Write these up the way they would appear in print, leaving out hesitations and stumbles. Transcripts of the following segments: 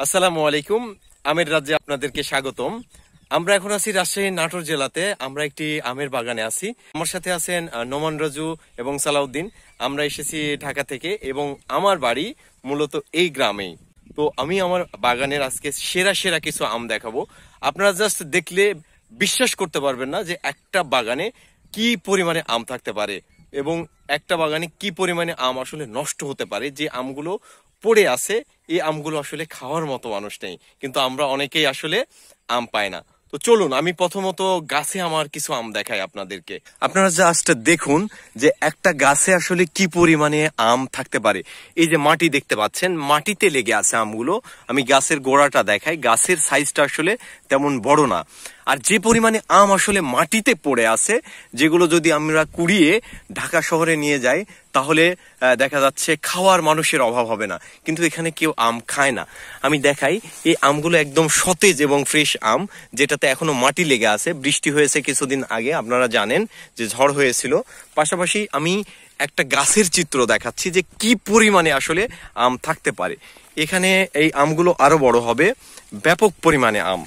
আসসালামু আলাইকুম। আমের রাজ্যে আপনাদেরকে স্বাগতম। আমরা এখন আছি রাজশাহী নাটোর জেলাতে। আমরা একটি আমের বাগানে আছি। আমার সাথে আছেন নোমান রাজু এবং সালাউদ্দিন। আমরা এসেছি ঢাকা থেকে এবং আমার বাড়ি মূলত এই গ্রামেই। তো আমি আমার বাগানের আজকে সেরা সেরা কিছু আম দেখাবো। আপনারা জাস্ট দেখলে বিশ্বাস করতে পারবেন না যে একটা বাগানে কি পরিমাণে আম থাকতে পারে এবং একটা বাগানে কি পরিমাণে আম আসলে নষ্ট হতে পারে। যে আমগুলো পড়ে আছে, এই আমগুলো আসলে খাওয়ার মতো মানুষ নেই, কিন্তু আমরা অনেকেই আসলে আম পাই না। তো চলুন আমি প্রথমত গাছে আমার কিছু আম দেখাই আপনাদেরকে। আপনারা জাস্ট দেখুন যে একটা গাছে আসলে কি পরিমাণে আম থাকতে পারে। এই যে মাটি দেখতে পাচ্ছেন, মাটিতে লেগে আছে আমগুলো। আমি গাছের গোড়াটা দেখাই, গাছের সাইজটা আসলে তেমন বড় না। আর যে পরিমাণে আম আসলে মাটিতে পড়ে আছে, যেগুলো যদি আমরা কুড়িয়ে ঢাকা শহরে নিয়ে যাই তাহলে দেখা যাচ্ছে খাওয়ার মানুষের অভাব হবে না, কিন্তু এখানে কেউ আম খায় না। আমি দেখাই, এই আমগুলো একদম সতেজ এবং ফ্রেশ আম, যেটাতে এখনো মাটি লেগে আছে। বৃষ্টি হয়েছে কিছুদিন আগে, আপনারা জানেন যে ঝড় হয়েছিল। পাশাপাশি আমি একটা গাছের চিত্র দেখাচ্ছি যে কি পরিমাণে আসলে আম থাকতে পারে এখানে। এই আমগুলো আরো বড় হবে, ব্যাপক পরিমাণে আম।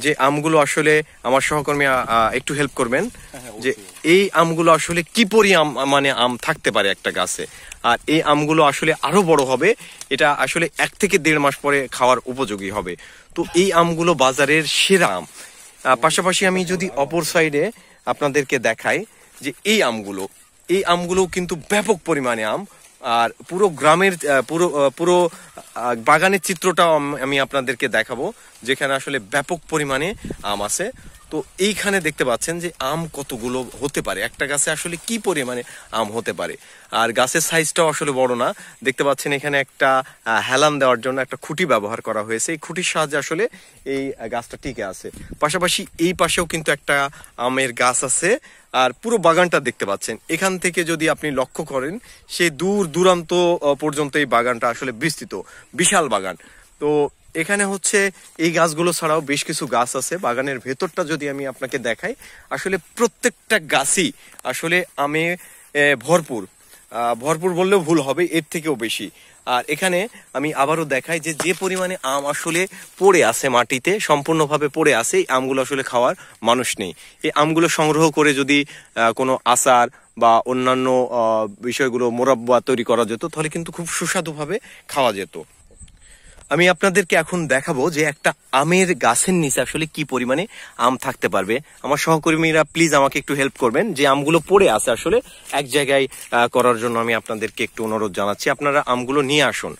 যে আমগুলো আসলে আমার সহকর্মী একটু হেল্প করবেন যে এই আমগুলো আসলে কি পরিমাণে আম থাকতে পারে একটা গাছে। আর এই আমগুলো আসলে আরো বড় হবে, এটা আসলে 1 থেকে 1.5 মাস পরে খাওয়ার উপযোগী হবে। তো এই আমগুলো বাজারের সেরা আম। পাশাপাশি আমি যদি অপর সাইডে আপনাদেরকে দেখাই যে এই আমগুলো কিন্তু ব্যাপক পরিমাণে আম। আর পুরো গ্রামের পুরো বাগানের চিত্রটাও আমি আপনাদেরকে দেখাবো, যেখানে আসলে ব্যাপক পরিমাণে আম আছে। তো এইখানে দেখতে পাচ্ছেন যে আম কতগুলো হতে পারে, একটা গাছে আসলে কি পরিমাণে আম হতে পারে। আর গাছের সাইজটাও আসলে বড় না। দেখতে পাচ্ছেন এখানে একটা হেলান দেওয়ার জন্য একটা খুঁটি ব্যবহার করা হয়েছে। এই খুঁটির সাহায্যে আসলে এই গাছটা টিকে আছে। পাশাপাশি এই পাশেও কিন্তু একটা আমের গাছ আছে। আর পুরো বাগানটা দেখতে পাচ্ছেন, এখান থেকে যদি আপনি লক্ষ্য করেন সেই দূর দূরান্ত পর্যন্ত এই বাগানটা আসলে বিস্তৃত, বিশাল বাগান। তো এখানে হচ্ছে এই গাছগুলো ছাড়াও বেশ কিছু গাছ আছে। বাগানের ভেতরটা যদি আমি আপনাকে দেখাই, আসলে প্রত্যেকটা গাছই আসলে আমে ভরপুর। ভরপুর বললেও ভুল হবে, এর থেকেও বেশি। আর এখানে আমি আবারও দেখাই যে যে পরিমাণে আম আসলে পড়ে আছে মাটিতে, সম্পূর্ণভাবে পড়ে আছে, এই আমগুলো আসলে খাওয়ার মানুষ নেই। এই আমগুলো সংগ্রহ করে যদি কোনো আচার বা অন্যান্য বিষয়গুলো মোরাব্বা তৈরি করা যেত, তাহলে কিন্তু খুব সুস্বাদুভাবে খাওয়া যেত। আমি আপনাদেরকে এখন দেখাবো যে একটা আমের গাছের নিচে আসলে কি পরিমাণে আম থাকতে পারবে। আমার সহকর্মীরা প্লিজ আমাকে একটু হেল্প করবেন, যে আমগুলো পড়ে আছে আসলে এক জায়গায় করার জন্য আমি আপনাদেরকে একটু অনুরোধ জানাচ্ছি। আপনারা আমগুলো নিয়ে আসুন,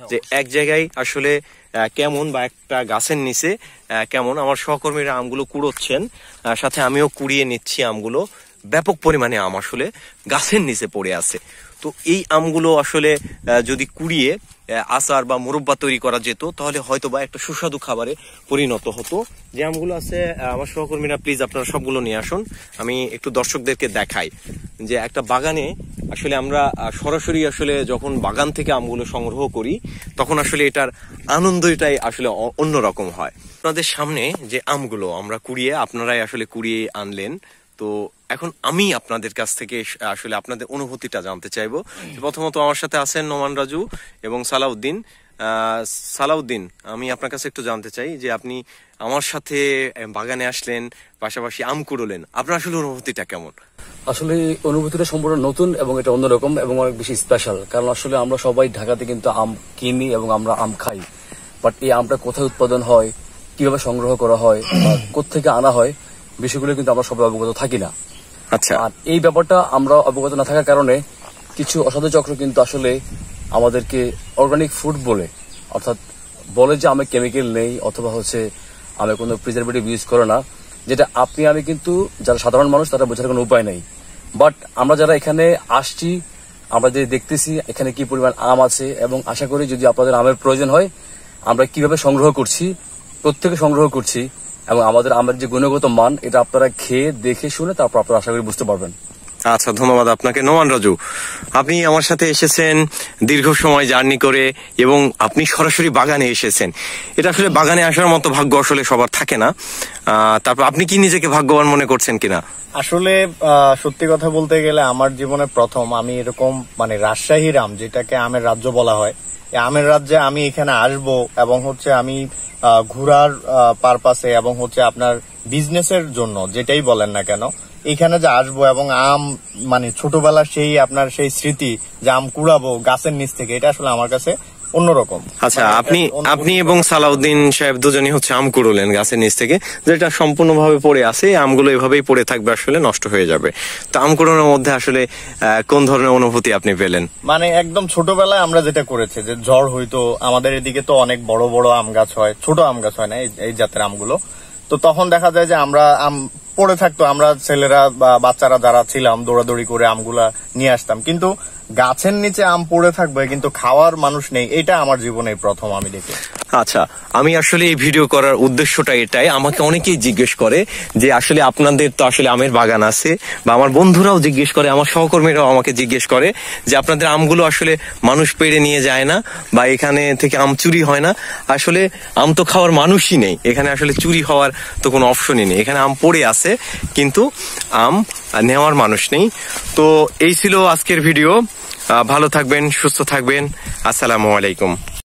যে এক জায়গায় আসলে কেমন, বা একটা গাছের নিচে কেমন। আমার সহকর্মীরা আমগুলো কুড়োচ্ছেন, সাথে আমিও কুড়িয়ে নিচ্ছি আমগুলো। ব্যাপক পরিমাণে আম আসলে গাছের নিচে পড়ে আছে। তো এই আমগুলো আসলে যদি কুড়িয়ে আচার বা মুরব্বা তৈরি করা যেত, তাহলে হয়তো বা একটা সুস্বাদু খাবারে পরিণত হতো। যে আমগুলো আছে, আমার সহকর্মীরা প্লিজ আপনারা সবগুলো নিয়ে আসুন। আমি একটু দর্শকদেরকে দেখাই যে একটা বাগানে আসলে আমরা সরাসরি আসলে যখন বাগান থেকে আমগুলো সংগ্রহ করি, তখন আসলে এটার আনন্দটাই আসলে অন্যরকম হয়। আপনাদের সামনে যে আমগুলো আমরা কুড়িয়ে, আপনারাই আসলে কুড়িয়ে আনলেন। তো এখন আমি আপনাদের কাছ থেকে আসলে আপনাদের অনুভূতিটা জানতে চাইবো। প্রথমত আমার সাথে আছেন নোমান রাজু এবং সালাউদ্দিন। সালাউদ্দিন, আমি আপনার কাছে একটু জানতে চাই যে আপনি আমার সাথে বাগানে আসলেন, পাশাপাশি আম কুড়োলেন, আপনার আসলে অনুভূতিটা কেমন? আসলে অনুভূতিটা সম্পূর্ণ নতুন এবং এটা অন্যরকম এবং অনেক বেশি স্পেশাল। কারণ আসলে আমরা সবাই ঢাকাতে কিন্তু আম কিনি এবং আমরা আম খাই, বাট এই আমটা কোথায় উৎপাদন হয়, কিভাবে সংগ্রহ করা হয়, কোত্থেকে আনা হয়, বিষয়গুলো কিন্তু আমরা সবাই অবগত থাকি না। আচ্ছা, আর এই ব্যাপারটা আমরা অবগত না থাকার কারণে কিছু অসাধু চক্র কিন্তু আসলে আমাদেরকে অর্গানিক ফুড বলে, অর্থাৎ বলে যে আমে কেমিক্যাল নেই অথবা হচ্ছে আমে কোনো প্রিজারভেটিভ ইউজ করে না, যেটা আপনি আমি কিন্তু যারা সাধারণ মানুষ তারা বোঝার কোনো উপায় নেই। বাট আমরা যারা এখানে আসছি, আমরা যে দেখতেছি এখানে কি পরিমাণ আম আছে, এবং আশা করি যদি আপনাদের আমের প্রয়োজন হয়, আমরা কিভাবে সংগ্রহ করছি, প্রত্যেকে সংগ্রহ করছি, এবং আমাদের আমের যে গুণগত মান, এটা আপনারা খেয়ে দেখে শুনে তারপর আপনারা আশা করি বুঝতে পারবেন। আচ্ছা, ধন্যবাদ আপনাকে। নোমান রাজু, আপনি আমার সাথে এসেছেন দীর্ঘ সময় জার্নি করে এবং আপনি সরাসরি বাগানে এসেছেন। এটা আসলে বাগানে আসার মতো ভাগ্য আসলে সবার থাকে না। তারপর আপনি কি নিজেকে ভাগ্যবান মনে করছেন কিনা? আসলে সত্যি কথা বলতে গেলে আমার জীবনে প্রথম আমি এরকম মানে রাজশাহীর আম, যেটাকে আমের রাজ্য বলা হয়, এই আমের রাজ্যে আমি এখানে আসব এবং হচ্ছে আমি ঘোরার পারপাসে এবং হচ্ছে আপনার বিজনেসের জন্য, যেটাই বলেন না কেন, এখানে যে আসবো এবং আম মানে ছোটবেলার সেই আপনার সেই স্মৃতি যে আম কুড়াবো গাছের নিচ থেকে, এটা আসলে আমার কাছে অন্যরকম। আচ্ছা, আপনি এবং সালাউদ্দিন সাহেব দুজনই হচ্ছে আম কুড়োলেন গাছের নিচ থেকে, যেটা সম্পূর্ণভাবে পড়ে আছে। এই আমগুলো এভাবেই পড়ে থাকবে, আসলে নষ্ট হয়ে যাবে। তো আম কুড়োনোর মধ্যে আসলে কোন ধরনের অনুভূতি আপনি পেলেন? মানে একদম ছোটবেলায় আমরা যেটা করেছি, যে ঝড় হইতো, আমাদের এদিকে তো অনেক বড় বড় আম গাছ হয়, ছোট আম গাছ হয় না এই জাতের আমগুলো। তো তখন দেখা যায় যে আমরা আম পড়ে থাকতো, আমরা ছেলেরা বা বাচ্চারা যারা ছিলাম দৌড়াদৌড়ি করে আমগুলা নিয়ে আসতাম, কিন্তু গাছের নিচে আম পড়ে থাকবে কিন্তু খাওয়ার মানুষ নেই, এটা আমার জীবনে প্রথম আমি দেখি। আচ্ছা, আমি আসলে এই ভিডিও করার উদ্দেশ্যটা এটাই, আমাকে অনেকেই জিজ্ঞেস করে যে আসলে আপনাদের তো আসলে আমের বাগান আছে, বা আমার বন্ধুরাও জিজ্ঞেস করে, আমার সহকর্মীরাও আমাকে জিজ্ঞেস করে যে আপনাদের আমগুলো আসলে মানুষ পেড়ে নিয়ে যায় না, বা এখানে থেকে আম চুরি হয় না। আসলে আম তো খাওয়ার মানুষই নেই এখানে, আসলে চুরি হওয়ার তো কোনো অপশনই নেই। এখানে আম পড়ে আছে কিন্তু আম নেওয়ার মানুষ নেই। তো এই ছিল আজকের ভিডিও। ভালো থাকবেন, সুস্থ থাকবেন। আসসালামু আলাইকুম।